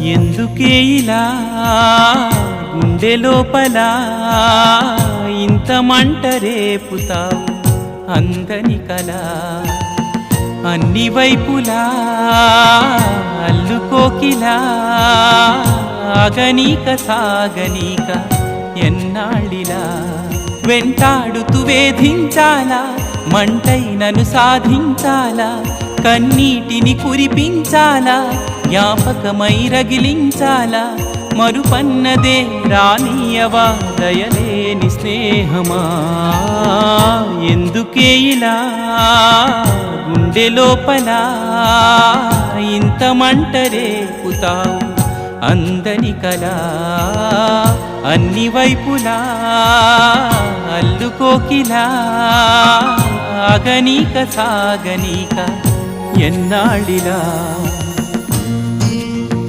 ఎందుకే ఇలా గుండె లోపల ఇంత మంట రేపుతావు అందని కలా అన్ని వైపులా అల్లుకోకిలా ఆగనీక సాగనీక ఎన్నాళ్ళిలా వెంటాడుతూ వేధించాలా మంటైనను సాధించాలా కన్నీటిని కురిపించాలా జ్ఞాపకమై రగిలించాలా మరుపన్నదే రానియవా దయలేని స్నేహమా ఎందుకే ఇలా గుండె లోపల ఇంత మంట రేపుతావు అందని కలా అన్ని వైపులా అల్లుకోకిలా ఆగనీక సాగనీక ఎన్నాళ్ళిలా